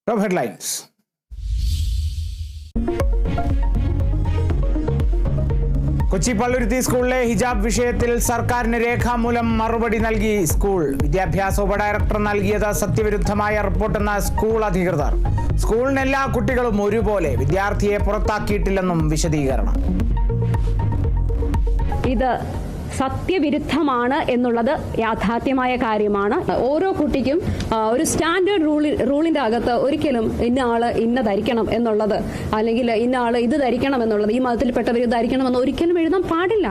Top headlines. Kochi Palluruthy സ്കൂളിലെ ഹിജാബ് വിഷയത്തിൽ സർക്കാരിന് രേഖാമൂലം മറുപടി നൽകി സ്കൂൾ. വിദ്യാഭ്യാസ ഉപഡയറക്ടർ നൽകിയത് സത്യവിരുദ്ധമായ റിപ്പോർട്ടെന്ന സ്കൂൾ അധികൃതർ. സ്കൂളിന് എല്ലാ കുട്ടികളും ഒരുപോലെ, വിദ്യാർത്ഥിയെ പുറത്താക്കിയിട്ടില്ലെന്നും വിശദീകരണം. ഇത് സത്യവിരുദ്ധമാണ് എന്നുള്ളത് യാഥാർത്ഥ്യമായ കാര്യമാണ്. ഓരോ കുട്ടിക്കും ഒരു സ്റ്റാൻഡേർഡ് റൂളിന്റെ അകത്ത് ഒരിക്കലും ഇന്ന ആള് ഇന്ന ധരിക്കണം എന്നുള്ളത്, അല്ലെങ്കിൽ ഇന്ന ആള് ഇത് ധരിക്കണം എന്നുള്ളത്, ഈ മതത്തിൽപ്പെട്ടവർ ഇത് ധരിക്കണമെന്ന് ഒരിക്കലും എഴുതാൻ പാടില്ല.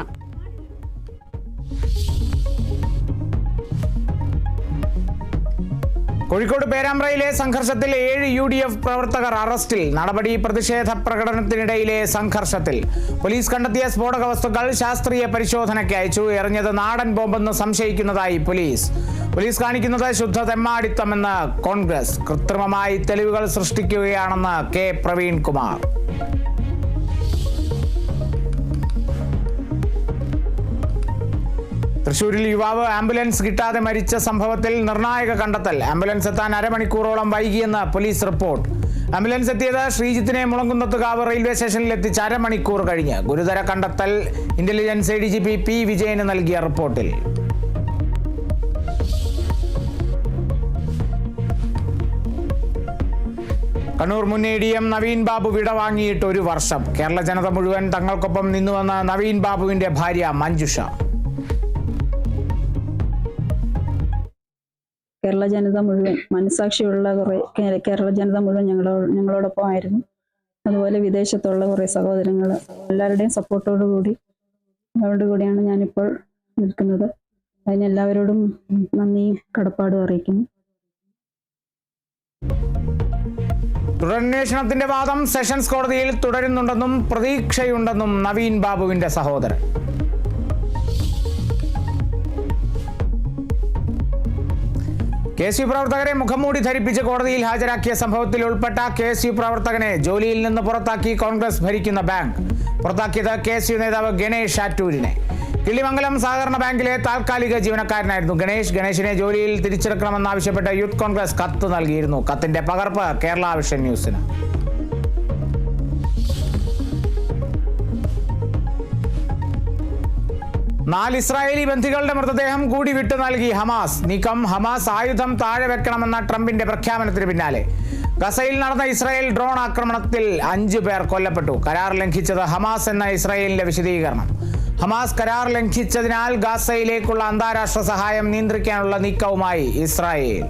കോഴിക്കോട് പേരാമ്പ്രയിലെ സംഘർഷത്തിൽ 7 UDF പ്രവർത്തകർ അറസ്റ്റിൽ. നടപടി പ്രതിഷേധ പ്രകടനത്തിനിടയിലെ സംഘർഷത്തിൽ. പോലീസ് കണ്ടെത്തിയ സ്ഫോടക വസ്തുക്കൾ ശാസ്ത്രീയ പരിശോധനയ്ക്ക് അയച്ചു. എറിഞ്ഞത് നാടൻ ബോംബെന്ന് സംശയിക്കുന്നതായി പോലീസ്. പോലീസ് കാണിക്കുന്നത് ശുദ്ധ തെമ്മാടിത്തമെന്ന് കോൺഗ്രസ്. കൃത്രിമമായി തെളിവുകൾ സൃഷ്ടിക്കുകയാണെന്ന് കെ പ്രവീൺ കുമാർ. തൃശൂരിൽ യുവാവ് ആംബുലൻസ് കിട്ടാതെ മരിച്ച സംഭവത്തിൽ നിർണായക കണ്ടെത്തൽ. ആംബുലൻസ് എത്താൻ അരമണിക്കൂറോളം വൈകിയെന്ന് പോലീസ് റിപ്പോർട്ട്. ആംബുലൻസ് എത്തിയത് ശ്രീജിത്തിനെ മുളങ്കുന്നത്തുകാവ് റെയിൽവേ സ്റ്റേഷനിൽ എത്തിച്ച് അരമണിക്കൂർ കഴിഞ്ഞ്. ഗുരുതര കണ്ടെത്തൽ ഇന്റലിജൻസ് ADGP P. വിജയന് നൽകിയ റിപ്പോർട്ടിൽ. കണ്ണൂർ മുൻ ADM നവീൻ ബാബു വിടവാങ്ങിയിട്ട് 1 വർഷം. കേരള ജനത മുഴുവൻ തങ്ങൾക്കൊപ്പം നിന്നുവെന്ന നവീൻ ബാബുവിന്റെ ഭാര്യ മഞ്ജുഷ. കേരള ജനത മുഴുവൻ, മനസാക്ഷിയുള്ള കുറേ കേരള ജനത മുഴുവൻ ഞങ്ങളോടൊപ്പം ആയിരുന്നു. അതുപോലെ വിദേശത്തുള്ള കുറേ സഹോദരങ്ങൾ, എല്ലാവരുടെയും സപ്പോർട്ടോടുകൂടിയാണ് ഞാനിപ്പോൾ നിൽക്കുന്നത്. അതിനെല്ലാവരോടും നന്ദിയും കടപ്പാടും അറിയിക്കുന്നു. തുടരന്വേഷണത്തിന്റെ വാദം സെഷൻസ് കോടതിയിൽ തുടരുന്നുണ്ടെന്നും പ്രതീക്ഷയുണ്ടെന്നും നവീൻ ബാബുവിന്റെ സഹോദരൻ. KSU പ്രവർത്തകരെ മുഖംമൂടി ധരിപ്പിച്ച് കോടതിയിൽ ഹാജരാക്കിയ സംഭവത്തിൽ ഉൾപ്പെട്ട KSU പ്രവർത്തകനെ ജോലിയിൽ നിന്ന് പുറത്താക്കി കോൺഗ്രസ് ഭരിക്കുന്ന ബാങ്ക്. പുറത്താക്കിയത് KSU നേതാവ് ഗണേഷ് ആറ്റൂരിനെ. കിള്ളിമംഗലം സഹകരണ ബാങ്കിലെ താൽക്കാലിക ജീവനക്കാരനായിരുന്നു ഗണേഷിനെ ജോലിയിൽ തിരിച്ചെടുക്കണമെന്നാവശ്യപ്പെട്ട് യൂത്ത് കോൺഗ്രസ് കത്ത് നൽകിയിരുന്നു. കത്തിന്റെ പകർപ്പ് കേരള വിഷൻ ന്യൂസിന്. 4 ഇസ്രായേലി ബന്ധികളുടെ മൃതദേഹം കൂടി വിട്ടു നൽകി ഹമാസ്. നീക്കം ഹമാസ് ആയുധം താഴെ വെക്കണമെന്ന ട്രംപിന്റെ പ്രഖ്യാപനത്തിന് പിന്നാലെ. ഗസയിൽ നടന്ന ഇസ്രായേൽ ഡ്രോൺ ആക്രമണത്തിൽ 5 പേർ കൊല്ലപ്പെട്ടു. കരാർ ലംഘിച്ചത് ഹമാസ് എന്ന ഇസ്രായേലിന്റെ വിശദീകരണം. ഹമാസ് കരാർ ലംഘിച്ചതിനാൽ ഗസയിലേക്കുള്ള അന്താരാഷ്ട്ര സഹായം നിയന്ത്രിക്കാനുള്ള നീക്കവുമായി ഇസ്രായേൽ.